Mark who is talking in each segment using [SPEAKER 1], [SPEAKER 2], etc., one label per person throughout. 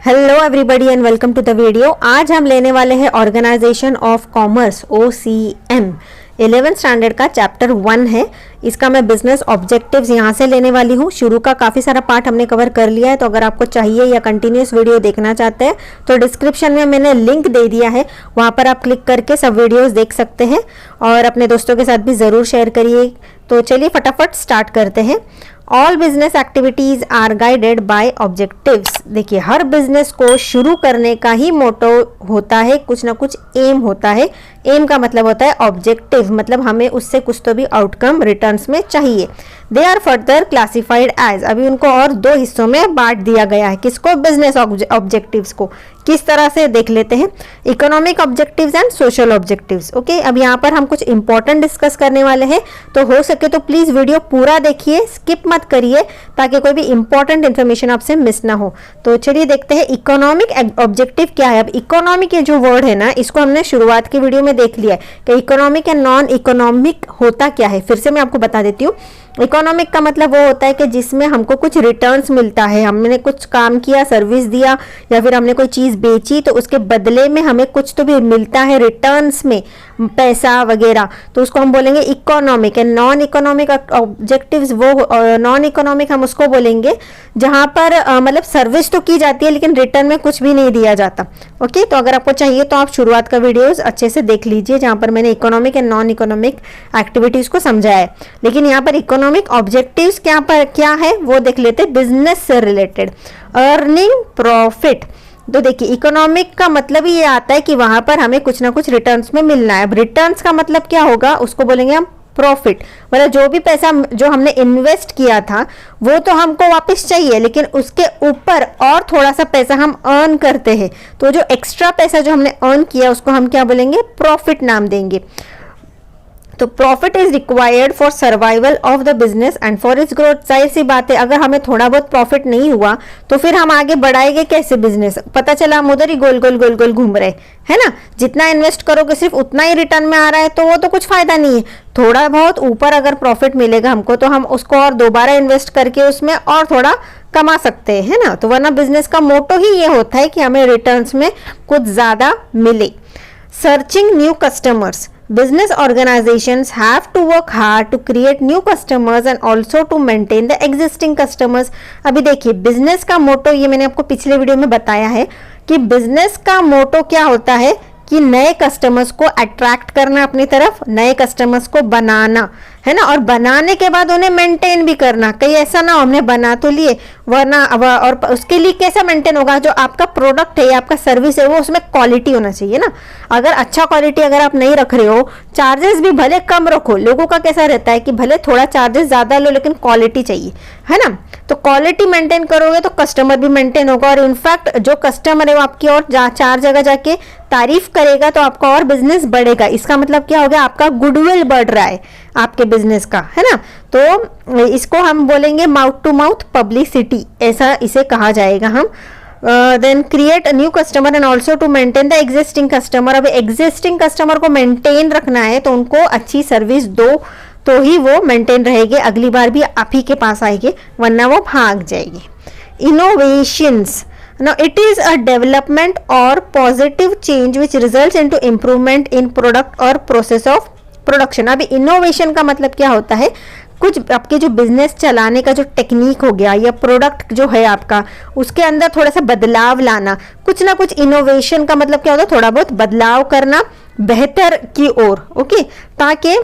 [SPEAKER 1] Hello everybody and welcome to the video. आज हम लेने वाले हैं organisation of commerce OCM 11th standard का चैप्टर 1 है। इसका मैं बिजनेस ऑब्जेक्टिव्स यहाँ से लेने वाली हूँ। शुरू का काफ़ी सारा पार्ट हमने कवर कर लिया है, तो अगर आपको चाहिए या कंटिन्यूस वीडियो देखना चाहते हैं तो डिस्क्रिप्शन में मैंने लिंक दे दिया है, वहाँ पर आप क्लिक करके सब वीडियोस देख सकते हैं और अपने दोस्तों के साथ भी ज़रूर शेयर करिए। तो चलिए फटाफट स्टार्ट करते हैं। All business activities are guided by objectives. देखिए, हर बिजनेस को शुरू करने का ही मोटो होता है, कुछ ना कुछ एम होता है। एम का मतलब होता है ऑब्जेक्टिव, मतलब हमें उससे कुछ तो भी आउटकम रिटर्न्स में चाहिए। They are further classified as, अभी उनको और दो हिस्सों में बांट दिया गया है। किसको? बिजनेस ऑब्जेक्टिव्स को। किस तरह से देख लेते हैं, economic objectives and social objectives. Okay, अब यहाँ पर हम कुछ इंपॉर्टेंट डिस्कस करने वाले हैं, तो हो सके तो प्लीज वीडियो पूरा देखिए, स्किप मत करिए, ताकि कोई भी इंपॉर्टेंट इन्फॉर्मेशन आपसे मिस ना हो। तो चलिए देखते हैं इकोनॉमिक ऑब्जेक्टिव क्या है। अब इकोनॉमिक ये जो वर्ड है ना, इसको हमने शुरुआत की वीडियो में देख लिया है कि इकोनॉमिक एंड नॉन इकोनॉमिक होता क्या है। फिर से मैं आपको बता देती हूँ। इकोनॉमिक का मतलब वो होता है कि जिसमें हमको कुछ रिटर्न्स मिलता है, हमने कुछ काम किया, सर्विस दिया या फिर हमने कोई चीज़ बेची, तो उसके बदले में हमें कुछ तो भी मिलता है रिटर्न्स में, पैसा वगैरह, तो उसको हम बोलेंगे economic. And non economic objectives, वो नॉन इकोनॉमिक हम उसको बोलेंगे जहाँ पर मतलब सर्विस तो की जाती है लेकिन रिटर्न में कुछ भी नहीं दिया जाता। ओके, तो अगर आपको चाहिए तो आप शुरुआत का वीडियोस अच्छे से देख लीजिए, जहाँ पर मैंने economic and non economic activities को समझाया है। लेकिन यहाँ पर इकोनॉमिक ऑब्जेक्टिव्स क्या है वो देख लेते हैं। बिजनेस से रिलेटेड अर्निंग प्रॉफिट। तो देखिए, इकोनॉमिक का मतलब ये आता है कि वहां पर हमें कुछ ना कुछ रिटर्न्स में मिलना है। अब रिटर्न्स का मतलब क्या होगा, उसको बोलेंगे हम प्रॉफिट। मतलब जो भी पैसा जो हमने इन्वेस्ट किया था वो तो हमको वापस चाहिए, लेकिन उसके ऊपर और थोड़ा सा पैसा हम अर्न करते हैं, तो जो एक्स्ट्रा पैसा जो हमने अर्न किया उसको हम क्या बोलेंगे? प्रॉफिट नाम देंगे। तो profit is required for survival of the business and for its growth. जाहिर सी बात है, अगर हमें थोड़ा बहुत प्रॉफिट नहीं हुआ तो फिर हम आगे बढ़ाएंगे कैसे बिजनेस? पता चला हम उधर ही गोल गोल गोल गोल घूम रहे है ना। जितना इन्वेस्ट करोगे सिर्फ उतना ही रिटर्न में आ रहा है, तो वो तो कुछ फायदा नहीं है। थोड़ा बहुत ऊपर अगर प्रॉफिट मिलेगा हमको, तो हम उसको और दोबारा इन्वेस्ट करके उसमें और थोड़ा कमा सकते हैं, है ना। तो वरना बिजनेस का मोटो ही ये होता है कि हमें रिटर्न्स में कुछ ज्यादा मिले। Searching new customers. Business organizations have to work hard to create new customers and also to maintain the existing customers. अभी देखिए, बिजनेस का मोटो ये मैंने आपको पिछले वीडियो में बताया है कि बिजनेस का मोटो क्या होता है कि नए कस्टमर्स को अट्रैक्ट करना अपनी तरफ, नए कस्टमर्स को बनाना, है ना, और बनाने के बाद उन्हें मेंटेन भी करना। कहीं ऐसा ना हमने बना तो लिए वरना, और उसके लिए कैसा मेंटेन होगा? जो आपका प्रोडक्ट है या आपका सर्विस है वो उसमें क्वालिटी होना चाहिए ना। अगर अच्छा क्वालिटी अगर आप नहीं रख रहे हो, चार्जेस भी भले कम रखो। लोगों का कैसा रहता है कि भले थोड़ा चार्जेस ज्यादा लो लेकिन क्वालिटी चाहिए, है ना। तो क्वालिटी मेंटेन करोगे तो कस्टमर भी मेंटेन होगा, और इनफैक्ट जो कस्टमर है वो आपकी और चार जगह जाके तारीफ करेगा, तो आपका और बिजनेस बढ़ेगा। इसका मतलब क्या हो गया? आपका गुडविल बढ़ रहा है आपके बिजनेस का, है ना। तो इसको हम बोलेंगे माउथ टू माउथ पब्लिसिटी, ऐसा इसे कहा जाएगा हम। Then create new customer and also to maintain the existing customer. अब एग्जिस्टिंग कस्टमर को मेंटेन रखना है तो उनको अच्छी सर्विस दो, तो ही वो मेंटेन रहेंगे, अगली बार भी आप ही के पास आएंगे, वरना वो भाग जाएगी। Innovations. Now it is a development or positive change which results into improvement in product or process of production. अभी इनोवेशन का मतलब क्या होता है? कुछ आपके जो बिजनेस चलाने का जो टेक्निक हो गया या प्रोडक्ट जो है आपका, उसके अंदर थोड़ा सा बदलाव लाना। कुछ ना कुछ इनोवेशन का मतलब क्या होता है? थोड़ा बहुत बदलाव करना बेहतर की ओर। ओके, ताकि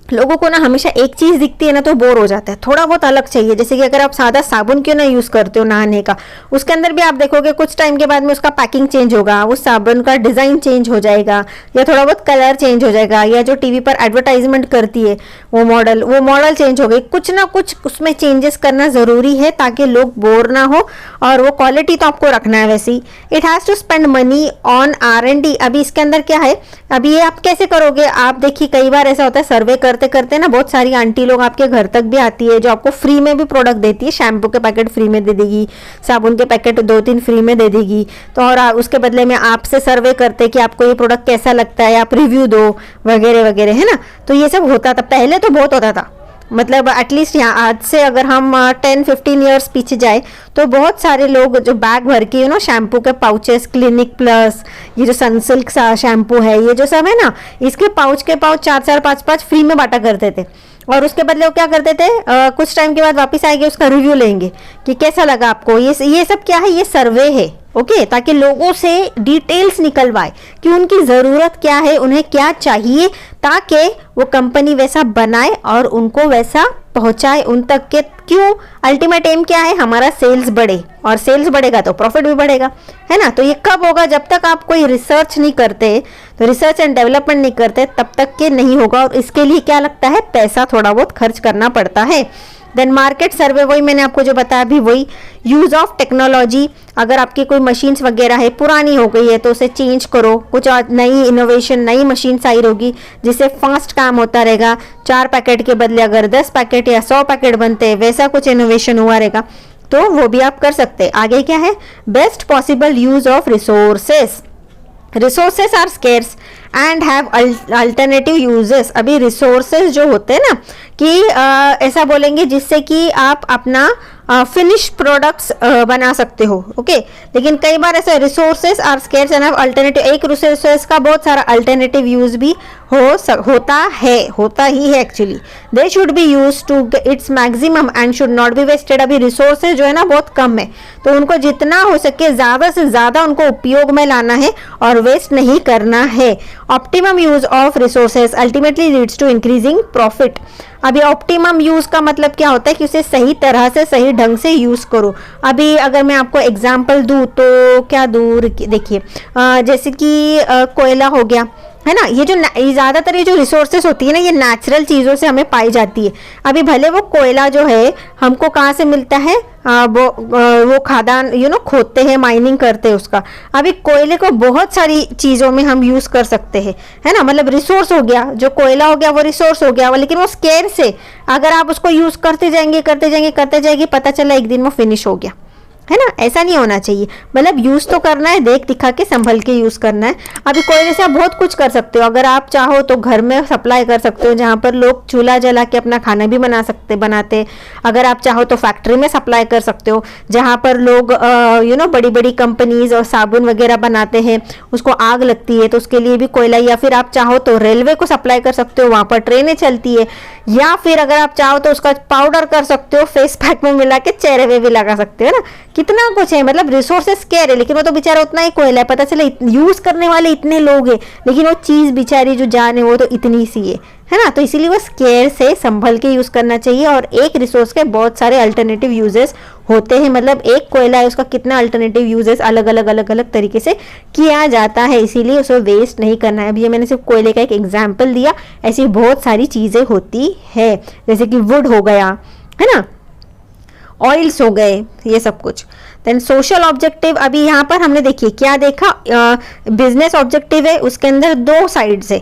[SPEAKER 1] लोगों को ना हमेशा एक चीज दिखती है ना तो बोर हो जाता है, थोड़ा बहुत अलग चाहिए। जैसे कि अगर आप सादा साबुन क्यों ना यूज करते हो नहाने का, उसके अंदर भी आप देखोगे कुछ टाइम के बाद में उसका पैकिंग चेंज होगा, वो साबुन का डिजाइन चेंज हो जाएगा, या थोड़ा बहुत कलर चेंज हो जाएगा, या जो टीवी पर एडवर्टाइजमेंट करती है वो मॉडल चेंज हो गई। कुछ ना कुछ उसमें चेंजेस करना जरूरी है ताकि लोग बोर ना हो, और वो क्वालिटी तो आपको रखना है वैसे ही। It has to spend money on R&D। अभी इसके अंदर क्या है, अभी ये आप कैसे करोगे? आप देखिए, कई बार ऐसा होता है सर्वे करते करते ना बहुत सारी आंटी लोग आपके घर तक भी आती है, जो आपको फ्री में भी प्रोडक्ट देती है। शैम्पू के पैकेट फ्री में दे देगी, साबुन के पैकेट 2-3 फ्री में दे देगी, तो और उसके बदले में आपसे सर्वे करते हैं कि आपको ये प्रोडक्ट कैसा लगता है, आप रिव्यू दो वगैरह वगैरह, है ना। तो ये सब होता था, पहले तो बहुत होता था, मतलब एटलीस्ट यहाँ आज से अगर हम 10-15 ईयर्स पीछे जाए तो बहुत सारे लोग जो बैग भर के शैम्पू के पाउचेस, क्लिनिक प्लस, ये जो सनसिल्क शैम्पू है, ये जो सब है ना, इसके पाउच के पाउच 4-4, 5-5 फ्री में बांटा करते थे। और उसके बदले वो क्या करते थे, कुछ टाइम के बाद वापस आएंगे, उसका रिव्यू लेंगे कि कैसा लगा आपको। ये सब क्या है, ये सर्वे है, ओके, ताकि लोगों से डिटेल्स निकलवाए कि उनकी ज़रूरत क्या है, उन्हें क्या चाहिए, ताकि वो कंपनी वैसा बनाए और उनको वैसा पहुंचाए उन तक के। क्यों? अल्टीमेट एम क्या है, हमारा सेल्स बढ़े, और सेल्स बढ़ेगा तो प्रॉफिट भी बढ़ेगा, है ना। तो ये कब होगा, जब तक आप कोई रिसर्च नहीं करते, तो रिसर्च एंड डेवलपमेंट नहीं करते, तब तक के नहीं होगा। और इसके लिए क्या लगता है, पैसा थोड़ा बहुत खर्च करना पड़ता है। देन मार्केट सर्वे, वही मैंने आपको जो बताया अभी वही। यूज ऑफ टेक्नोलॉजी, अगर आपकी कोई मशीन्स वगैरह है पुरानी हो गई है तो उसे चेंज करो, कुछ नई इनोवेशन, नई मशीन्स आई होगी जिससे फास्ट काम होता रहेगा। 4 पैकेट के बदले अगर 10 पैकेट या 100 पैकेट बनते हैं, वैसा कुछ इनोवेशन हुआ रहेगा, तो वो भी आप कर सकते हैं। आगे क्या है, best possible use of resources. Resources are scarce and have alternative uses. अभी रिसोर्सेज जो होते हैं ना, कि ऐसा बोलेंगे जिससे कि आप अपना फिनिश प्रोडक्ट्स बना सकते हो, ओके। लेकिन कई बार ऐसे resources are scarce and have alternative, एक रिसोर्सेज का बहुत सारा अल्टरनेटिव यूज भी होता ही है actually. They should be use to its maximum and should not be wasted. अभी रिसोर्सेज जो है ना बहुत कम है, तो उनको जितना हो सके ज़्यादा से ज़्यादा उनको उपयोग में लाना है और वेस्ट नहीं करना है। Optimum use of resources ultimately leads to increasing profit. अभी ऑप्टिमम यूज का मतलब क्या होता है कि उसे सही तरह से, सही ढंग से यूज करो। अभी अगर मैं आपको एग्जांपल दूं तो क्या दूर, देखिए जैसे कि कोयला हो गया, है ना। ये जो ज़्यादातर ये जो रिसोर्सेस होती है ना, ये नेचुरल चीज़ों से हमें पाई जाती है। अभी भले वो कोयला जो है हमको कहाँ से मिलता है, वो खादान खोदते हैं, माइनिंग करते हैं उसका। अभी कोयले को बहुत सारी चीज़ों में हम यूज़ कर सकते हैं, है ना। मतलब रिसोर्स हो गया, जो कोयला हो गया वो रिसोर्स हो गया, लेकिन वो स्केर्स है। अगर आप उसको यूज़ करते जाएंगे, पता चला एक दिन वो फिनिश हो गया, है ना। ऐसा नहीं होना चाहिए, मतलब यूज तो करना है, देख दिखा के संभल के यूज करना है। अभी कोयले से आप बहुत कुछ कर सकते हो। अगर आप चाहो तो घर में सप्लाई कर सकते हो, जहाँ पर लोग चूल्हा जला के अपना खाना भी बनाते। अगर आप चाहो तो फैक्ट्री में सप्लाई कर सकते हो, जहाँ पर लोग बड़ी बड़ी कंपनीज और साबुन वगैरह बनाते हैं, उसको आग लगती है तो उसके लिए भी कोयला। या फिर आप चाहो तो रेलवे को सप्लाई कर सकते हो, वहाँ पर ट्रेनें चलती है। या फिर अगर आप चाहो तो उसका पाउडर कर सकते हो, फेस पैक में मिला के चेहरे पे भी लगा सकते हो ना। कितना कुछ है, मतलब रिसोर्सेस केयर है, लेकिन वो तो बेचारा उतना ही कोयला है। पता चले यूज करने वाले इतने लोग हैं, लेकिन वो चीज बेचारी जो जान है वो तो इतनी सी है ना। तो इसीलिए वो केयर से संभल के यूज करना चाहिए। और एक रिसोर्स के बहुत सारे अल्टरनेटिव यूजेस होते हैं, मतलब एक कोयला है उसका कितना अल्टरनेटिव यूजेस अलग अलग तरीके से किया जाता है, इसीलिए उसे वेस्ट नहीं करना है। अभी ये मैंने सिर्फ कोयले का एक एग्जाम्पल दिया, ऐसी बहुत सारी चीजें होती है, जैसे कि वुड हो गया, है ना, ऑयल्स हो गए, ये सब कुछ। देन सोशल ऑब्जेक्टिव, अभी यहाँ पर हमने देखिए क्या देखा, बिजनेस ऑब्जेक्टिव है, उसके अंदर 2 साइड्स है,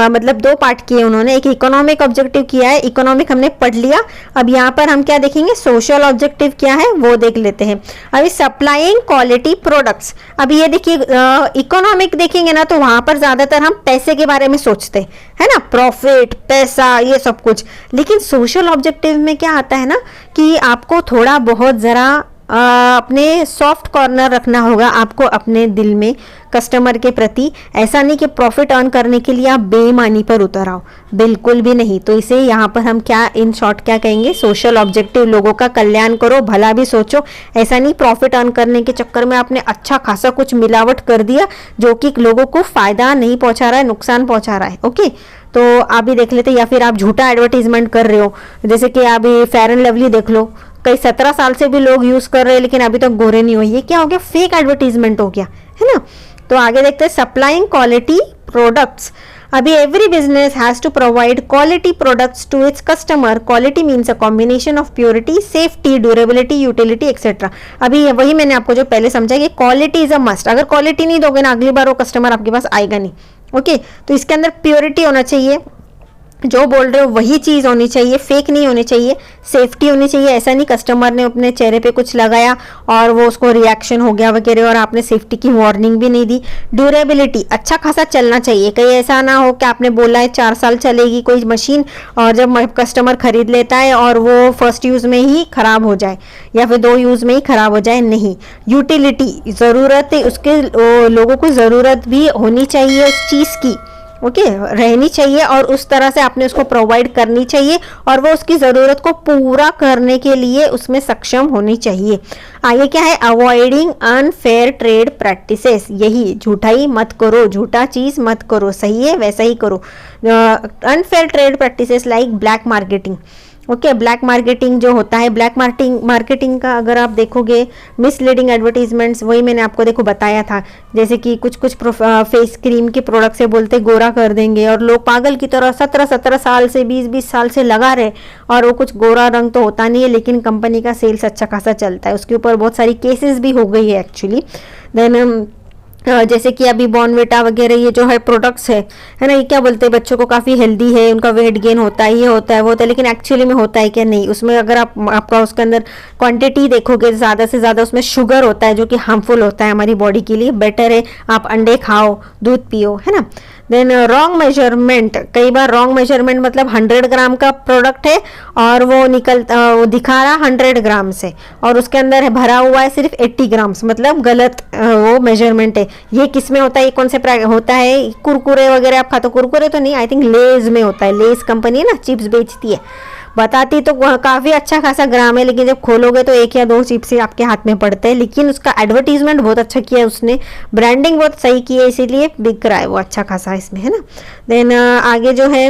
[SPEAKER 1] मतलब 2 पार्ट किए उन्होंने। एक इकोनॉमिक ऑब्जेक्टिव किया है, इकोनॉमिक हमने पढ़ लिया। अब यहाँ पर हम क्या देखेंगे, सोशल ऑब्जेक्टिव क्या है वो देख लेते हैं। अभी सप्लाइंग क्वालिटी प्रोडक्ट्स, अभी ये देखिए इकोनॉमिक देखेंगे ना तो वहां पर ज्यादातर हम पैसे के बारे में सोचते है ना, प्रॉफिट, पैसा, ये सब कुछ। लेकिन सोशल ऑब्जेक्टिव में क्या आता है ना, कि आपको थोड़ा बहुत जरा अपने सॉफ्ट कॉर्नर रखना होगा आपको अपने दिल में कस्टमर के प्रति। ऐसा नहीं कि प्रॉफिट अर्न करने के लिए आप बेईमानी पर उतर आओ, बिल्कुल भी नहीं। तो इसे यहाँ पर हम क्या इन शॉर्ट क्या कहेंगे, सोशल ऑब्जेक्टिव, लोगों का कल्याण करो, भला भी सोचो। ऐसा नहीं प्रॉफिट अर्न करने के चक्कर में आपने अच्छा खासा कुछ मिलावट कर दिया जो कि लोगों को फायदा नहीं पहुंचा रहा है, नुकसान पहुंचा रहा है, ओके। तो आप भी देख लेते, या फिर आप झूठा एडवर्टीजमेंट कर रहे हो, जैसे कि अभी फेयर एंड लवली देख लो, कई 17 साल से भी लोग यूज कर रहे हैं लेकिन अभी तक गोरे नहीं हुए। ये क्या हो गया, फेक एडवर्टीजमेंट हो गया, है ना। तो आगे देखते हैं सप्लाइंग क्वालिटी प्रोडक्ट्स। अभी every business has to provide quality products to its customer. Quality means a combination of purity, safety, durability, utility etcetera. अभी वही मैंने आपको जो पहले समझा कि क्वालिटी इज अ मस्ट। अगर क्वालिटी नहीं दोगे ना, अगली बार वो कस्टमर आपके पास आएगा नहीं, ओके। तो इसके अंदर प्योरिटी होना चाहिए, जो बोल रहे हो वही चीज़ होनी चाहिए, फेक नहीं होनी चाहिए, सेफ्टी होनी चाहिए। ऐसा नहीं कस्टमर ने अपने चेहरे पे कुछ लगाया और वो उसको रिएक्शन हो गया वगैरह और आपने सेफ्टी की वार्निंग भी नहीं दी। ड्यूरेबिलिटी अच्छा खासा चलना चाहिए, कहीं ऐसा ना हो कि आपने बोला है 4 साल चलेगी कोई मशीन और जब कस्टमर खरीद लेता है और वो फर्स्ट यूज़ में ही ख़राब हो जाए या फिर 2 यूज़ में ही ख़राब हो जाए। नहीं, यूटिलिटी ज़रूरत उसके लोगों को ज़रूरत भी होनी चाहिए उस चीज़ की, ओके रहनी चाहिए और उस तरह से आपने उसको प्रोवाइड करनी चाहिए और वो उसकी ज़रूरत को पूरा करने के लिए उसमें सक्षम होनी चाहिए। आगे क्या है, अवॉइडिंग अनफेयर ट्रेड प्रैक्टिसेस, यही झूठाई मत करो, झूठा चीज़ मत करो, सही है वैसा ही करो। Unfair trade practices like black marketing, okay black marketing जो होता है, ब्लैक मार्केटिंग का अगर आप देखोगे मिसलीडिंग एडवर्टीजमेंट्स, वही मैंने आपको देखो बताया था, जैसे कि कुछ फेस क्रीम के प्रोडक्ट से बोलते गोरा कर देंगे और लोग पागल की तरह 17 साल से 20 साल से लगा रहे और वो कुछ गोरा रंग तो होता नहीं है लेकिन कंपनी का सेल्स अच्छा खासा चलता है। उसके ऊपर बहुत सारी केसेस भी हो गई है एक्चुअली। देन जैसे कि अभी बॉर्नविटा वगैरह ये जो है प्रोडक्ट्स है ना, ये क्या बोलते हैं बच्चों को काफ़ी हेल्दी है, उनका वेट गेन होता है, ये होता है वो होता है, लेकिन एक्चुअली में होता है क्या नहीं। उसमें अगर आपका उसके अंदर क्वांटिटी देखोगे ज़्यादा से ज़्यादा उसमें शुगर होता है जो कि हार्मफुल होता है हमारी बॉडी के लिए। बेटर है आप अंडे खाओ, दूध पियो, है ना। देन रॉन्ग मेजरमेंट, कई बार रॉन्ग मेजरमेंट मतलब 100 ग्राम का प्रोडक्ट है और वो दिखा रहा 100 ग्राम से और उसके अंदर भरा हुआ है सिर्फ 80 ग्राम्स, मतलब गलत वो मेजरमेंट है। ये किस में होता है, ये कौन से होता है, कुरकुरे वगैरह आप खाते हो, कुरकुरे तो नहीं, आई थिंक लेज में होता है, लेज कंपनी है ना चिप्स बेचती है, बताती तो काफ़ी अच्छा खासा ग्राम है लेकिन जब खोलोगे तो 1 या 2 चिप्स ही आपके हाथ में पड़ते हैं, लेकिन उसका एडवर्टीजमेंट बहुत अच्छा किया है उसने, ब्रांडिंग बहुत सही की है इसीलिए बिक रहा है वो अच्छा खासा इसमें, है ना। देन आगे जो है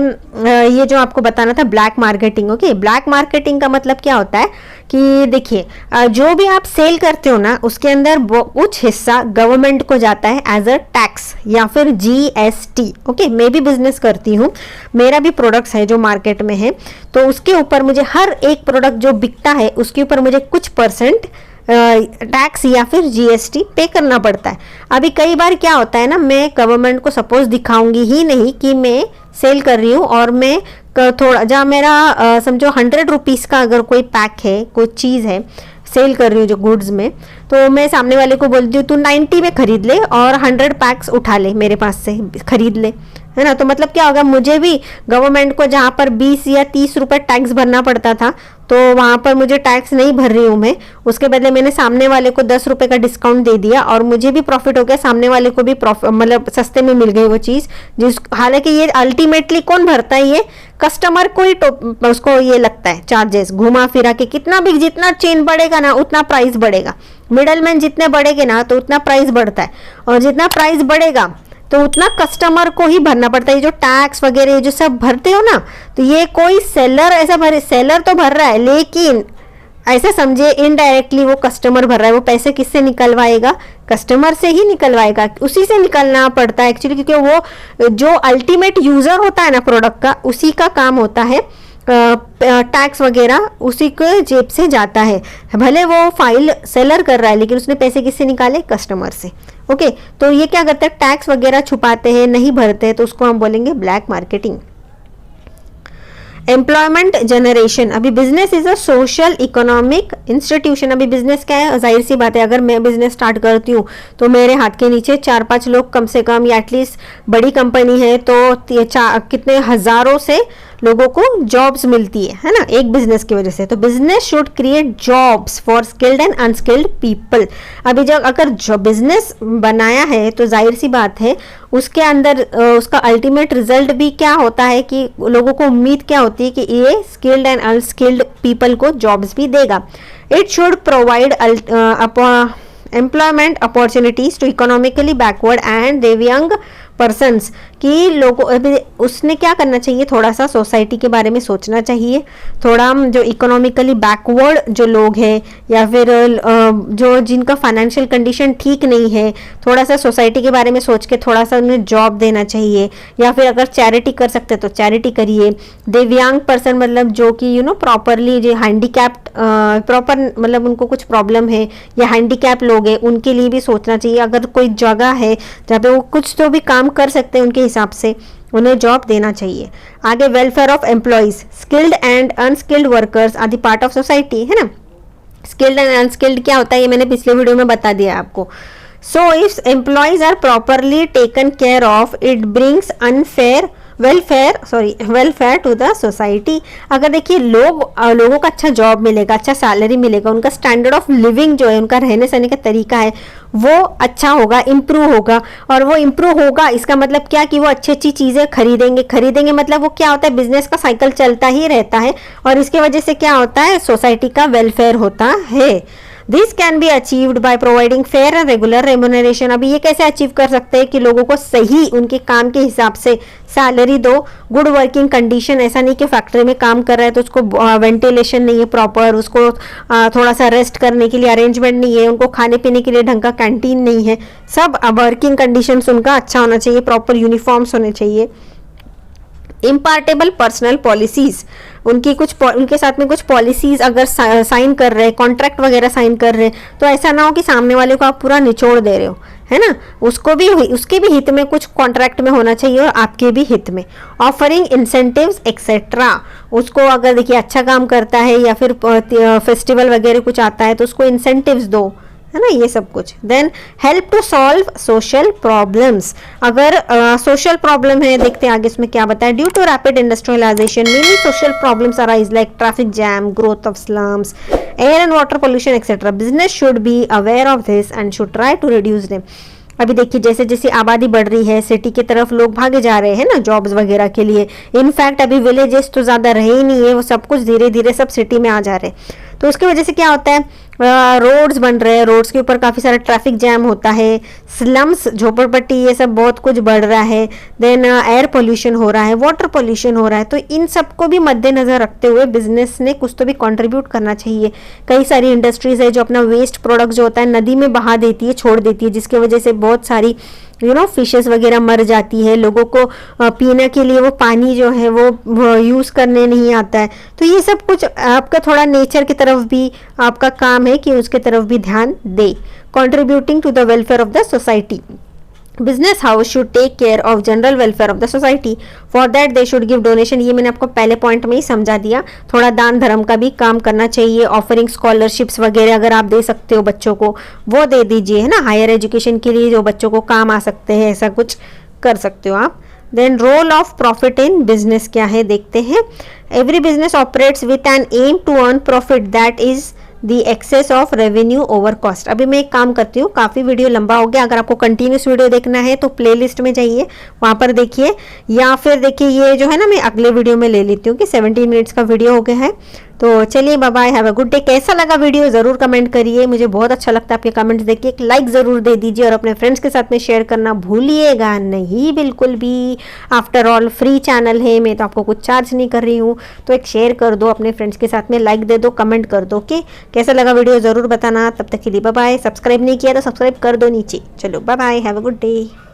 [SPEAKER 1] ये जो आपको बताना था black marketing, okay black marketing का मतलब क्या होता है कि देखिए जो भी आप सेल करते हो ना उसके अंदर कुछ हिस्सा गवर्नमेंट को जाता है एज अ टैक्स या फिर GST, ओके मैं भी बिजनेस करती हूँ, मेरा भी प्रोडक्ट्स है जो मार्केट में है, तो उसके ऊपर मुझे हर एक प्रोडक्ट जो बिकता है उसके ऊपर मुझे कुछ % टैक्स या फिर GST पे करना पड़ता है। अभी कई बार क्या होता है ना, मैं गवर्नमेंट को सपोज दिखाऊंगी ही नहीं कि मैं सेल कर रही हूँ और मैं थोड़ा जहाँ मेरा समझो 100 रुपीज़ का अगर कोई पैक है, कोई चीज़ है सेल कर रही हूँ जो गुड्स में, तो मैं सामने वाले को बोलती हूँ तू 90 में खरीद ले और 100 पैक्स उठा ले मेरे पास से खरीद ले, है ना। तो मतलब क्या होगा, मुझे भी गवर्नमेंट को जहाँ पर 20 या 30 रुपए टैक्स भरना पड़ता था तो वहाँ पर मुझे टैक्स नहीं भर रही हूँ मैं, उसके बदले मैंने सामने वाले को 10 रुपए का डिस्काउंट दे दिया और मुझे भी प्रॉफिट हो गया, सामने वाले को भी प्रॉफिट, मतलब सस्ते में मिल गई वो चीज़, जिस हालांकि ये अल्टीमेटली कौन भरता है, ये कस्टमर को ही उसको ये लगता है चार्जेस, घुमा फिरा के कितना भी, जितना चेन बढ़ेगा ना उतना प्राइस बढ़ेगा, मिडलमैन जितने बढ़ेंगे ना तो उतना प्राइस बढ़ता है और जितना प्राइस बढ़ेगा तो उतना कस्टमर को ही भरना पड़ता है। जो टैक्स वगैरह जो सब भरते हो ना, तो ये कोई सेलर ऐसा सेलर तो भर रहा है लेकिन ऐसे समझिए इनडायरेक्टली वो कस्टमर भर रहा है। वो पैसे किससे निकलवाएगा, कस्टमर से ही निकलवाएगा, उसी से निकलना पड़ता है एक्चुअली, क्योंकि वो जो अल्टीमेट यूजर होता है ना प्रोडक्ट का, उसी का काम होता है टैक्स वगैरह उसी के जेब से जाता है। भले वो फाइल सेलर कर रहा है लेकिन उसने पैसे किससे निकाले, कस्टमर से, ओके। तो ये क्या करते हैं, टैक्स वगैरह छुपाते हैं, नहीं भरते हैं, तो उसको हम बोलेंगे ब्लैक मार्केटिंग। एम्प्लॉयमेंट जनरेशन, अभी business is a social economic institution. अभी बिजनेस क्या है, जाहिर सी बात है अगर मैं बिजनेस स्टार्ट करती हूँ तो मेरे हाथ के नीचे 4-5 लोग कम से कम, या एटलीस्ट बड़ी कंपनी है तो कितने हजारों से लोगों को जॉब्स मिलती है ना, एक बिजनेस की वजह से। तो business should create jobs for skilled and unskilled people. अभी जब अगर जो बिजनेस बनाया है तो जाहिर सी बात है उसके अंदर उसका अल्टीमेट रिजल्ट भी क्या होता है कि लोगों को उम्मीद क्या होती है कि ये स्किल्ड एंड अनस्किल्ड पीपल को जॉब्स भी देगा। It should provide employment opportunities to economically backward and दिव्यांग पर्सन्स, कि लोगों उसने क्या करना चाहिए, थोड़ा सा सोसाइटी के बारे में सोचना चाहिए, थोड़ा जो इकोनॉमिकली बैकवर्ड जो लोग हैं या फिर जो जिनका फाइनेंशियल कंडीशन ठीक नहीं है, थोड़ा सा सोसाइटी के बारे में सोच के थोड़ा सा उन्हें जॉब देना चाहिए, या फिर अगर चैरिटी कर सकते तो चैरिटी करिए। दिव्यांग पर्सन मतलब जो कि प्रॉपरली जो हैंडीकैप्ड प्रॉपर मतलब उनको कुछ प्रॉब्लम है या हैंडीकैप लोग हैं उनके लिए भी सोचना चाहिए। अगर कोई जगह है जहाँ पे वो कुछ तो भी काम कर सकते हैं उनके हिसाब से, उन्हें जॉब देना चाहिए। आगे welfare of employees, skilled and unskilled workers are the part of society, है ना। स्किल्ड एंड अनस्किल्ड क्या होता है ये मैंने पिछले वीडियो में बता दिया है आपको। So if employees are properly taken care of, it brings welfare to the society. अगर देखिए लोगों का अच्छा जॉब मिलेगा, अच्छा सैलरी मिलेगा, उनका स्टैंडर्ड ऑफ लिविंग जो है, उनका रहने सहने का तरीका है वो अच्छा होगा, इम्प्रूव होगा। और वो इम्प्रूव होगा इसका मतलब क्या कि वो अच्छी अच्छी चीज़ें खरीदेंगे मतलब वो क्या होता है, बिजनेस का साइकिल चलता ही रहता है और इसके वजह से क्या होता है, सोसाइटी का वेलफेयर होता है। This can be achieved by providing fair and regular remuneration. अभी ये कैसे अचीव कर सकते हैं कि लोगों को सही उनके काम के हिसाब से सैलरी दो, गुड वर्किंग कंडीशन, ऐसा नहीं कि फैक्ट्री में काम कर रहा है तो उसको वेंटिलेशन नहीं है प्रॉपर, उसको थोड़ा सा रेस्ट करने के लिए अरेंजमेंट नहीं है, उनको खाने पीने के लिए ढंग का कैंटीन नहीं है, सब वर्किंग कंडीशंस उनका अच्छा होना चाहिए, प्रॉपर यूनिफॉर्म्स होने चाहिए। इम्पार्टेबल पर्सनल पॉलिसीज, उनके साथ में कुछ पॉलिसीज अगर साइन कर रहे हैं, कॉन्ट्रैक्ट वगैरह साइन कर रहे हैं, तो ऐसा ना हो कि सामने वाले को आप पूरा निचोड़ दे रहे हो, है ना। उसके भी हित में कुछ कॉन्ट्रैक्ट में होना चाहिए और आपके भी हित में। ऑफरिंग इंसेंटिव्स एक्सेट्रा, उसको अगर देखिए अच्छा काम करता है या फिर फेस्टिवल वगैरह कुछ आता है तो उसको इंसेंटिव्स दो, है ना, ये सब कुछ। Then help to solve social problems, अगर सोशल प्रॉब्लम है, देखते हैं आगे इसमें क्या बताया। Due to rapid industrialisation many social problems arise like traffic jam, growth of slums, air and water pollution etcetera. Business should be aware of this and should try to reduce them. अभी देखिए जैसे जैसे आबादी बढ़ रही है, city की तरफ लोग भागे जा रहे हैं ना जॉब्स वगैरह के लिए। इनफैक्ट अभी विलेजेस तो ज़्यादा रहे ही नहीं है, वो सब कुछ धीरे धीरे सब सिटी में आ जा रहे हैं। तो उसकी वजह से क्या होता है, रोड्स बन रहे हैं, रोड्स के ऊपर काफ़ी सारा ट्रैफिक जैम होता है, स्लम्स, झोपड़पट्टी, ये सब बहुत कुछ बढ़ रहा है। देन एयर पोल्यूशन हो रहा है, वाटर पोल्यूशन हो रहा है। तो इन सबको भी मद्देनजर रखते हुए बिजनेस ने कुछ तो भी कंट्रीब्यूट करना चाहिए। कई सारी इंडस्ट्रीज है जो अपना वेस्ट प्रोडक्ट जो होता है नदी में बहा देती है, छोड़ देती है, जिसकी वजह से बहुत सारी फिशेस वगैरह मर जाती है। लोगों को पीने के लिए वो पानी जो है वो यूज़ करने नहीं आता है। तो ये सब कुछ आपका थोड़ा नेचर की तरफ भी आपका काम है कि उसके तरफ भी ध्यान दे। Contributing to the welfare of the society, business house should take care of general welfare of the society, for that they should give donation. ये मैंने आपको पहले पॉइंट में ही समझा दिया। थोड़ा दान धर्म का भी काम करना चाहिए। ऑफरिंग स्कॉलरशिप्स वगैरह अगर आप दे सकते हो बच्चों को वो दे दीजिए, है ना, हायर एजुकेशन के लिए जो बच्चों को काम आ सकते हैं, ऐसा कुछ कर सकते हो आप। Then role of profit in business क्या है देखते हैं। Every business operates with an aim to earn profit that is the excess of revenue over cost. अभी मैं एक काम करती हूँ, काफ़ी वीडियो लंबा हो गया, अगर आपको कंटिन्यूस वीडियो देखना है तो प्लेलिस्ट में जाइए, वहाँ पर देखिए, या फिर देखिए ये जो है ना मैं अगले वीडियो में ले लेती हूँ कि 17 मिनट्स का वीडियो हो गया है। तो चलिए bye bye, have a good day. कैसा लगा वीडियो ज़रूर कमेंट करिए, मुझे बहुत अच्छा लगता है आपके कमेंट्स देखिए। एक लाइक ज़रूर दे दीजिए और अपने फ्रेंड्स के साथ में शेयर करना भूलिएगा नहीं, बिल्कुल भी। आफ्टर ऑल फ्री चैनल है, मैं तो आपको कुछ चार्ज नहीं कर रही हूँ, तो एक शेयर कर दो अपने फ्रेंड्स के साथ में, लाइक दे दो, कमेंट कर दो। ओके, कैसा लगा वीडियो ज़रूर बताना। तब तक के लिए बाय बाय। सब्सक्राइब नहीं किया तो सब्सक्राइब कर दो नीचे। चलो bye bye, have a good day.